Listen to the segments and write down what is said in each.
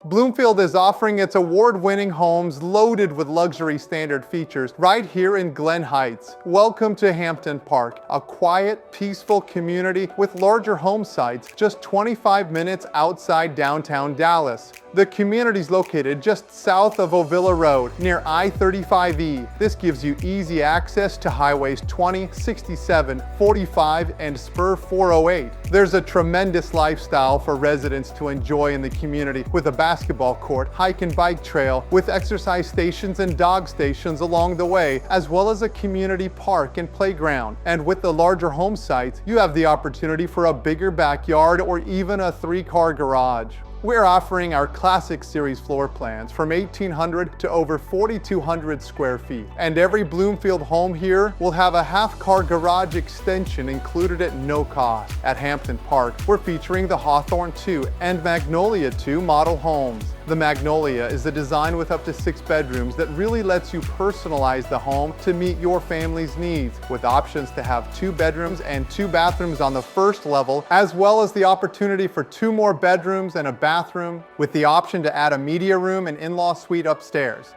Bloomfield is offering its award-winning homes loaded with luxury standard features right here in Glen Heights. Welcome to Hampton Park, a quiet, peaceful community with larger home sites just 25 minutes outside downtown Dallas. The community is located just south of Ovilla Road near I-35E. This gives you easy access to highways 20, 67, 45, and Spur 408. There's a tremendous lifestyle for residents to enjoy in the community with a basketball court, hike and bike trail with exercise stations and dog stations along the way, as well as a community park and playground. And with the larger home sites, you have the opportunity for a bigger backyard or even a 3-car garage. We're offering our Classic Series floor plans from 1,800 to over 4,200 square feet. And every Bloomfield home here will have a half-car garage extension included at no cost. At Hampton Park, we're featuring the Hawthorne 2 and Magnolia 2 model homes. The Magnolia is a design with up to 6 bedrooms that really lets you personalize the home to meet your family's needs, with options to have 2 bedrooms and 2 bathrooms on the first level, as well as the opportunity for 2 more bedrooms and a bathroom, with the option to add a media room and in-law suite upstairs.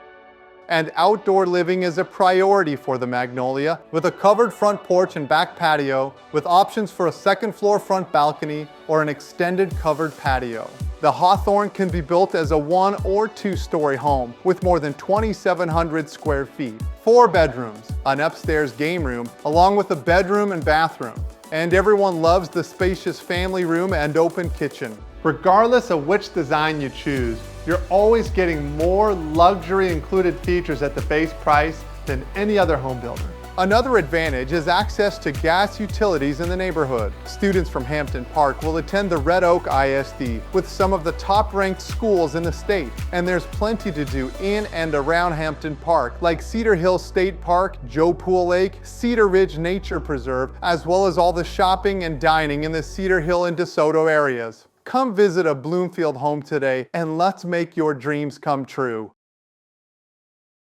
And outdoor living is a priority for the Magnolia, with a covered front porch and back patio, with options for a second-floor front balcony or an extended covered patio. The Hawthorne can be built as a 1 or 2-story home with more than 2,700 square feet, 4 bedrooms, an upstairs game room, along with a bedroom and bathroom. And everyone loves the spacious family room and open kitchen. Regardless of which design you choose, you're always getting more luxury included features at the base price than any other home builder. Another advantage is access to gas utilities in the neighborhood. Students from Hampton Park will attend the Red Oak ISD with some of the top-ranked schools in the state. And there's plenty to do in and around Hampton Park, like Cedar Hill State Park, Joe Pool Lake, Cedar Ridge Nature Preserve, as well as all the shopping and dining in the Cedar Hill and Desoto areas. Come visit a Bloomfield home today and let's make your dreams come true.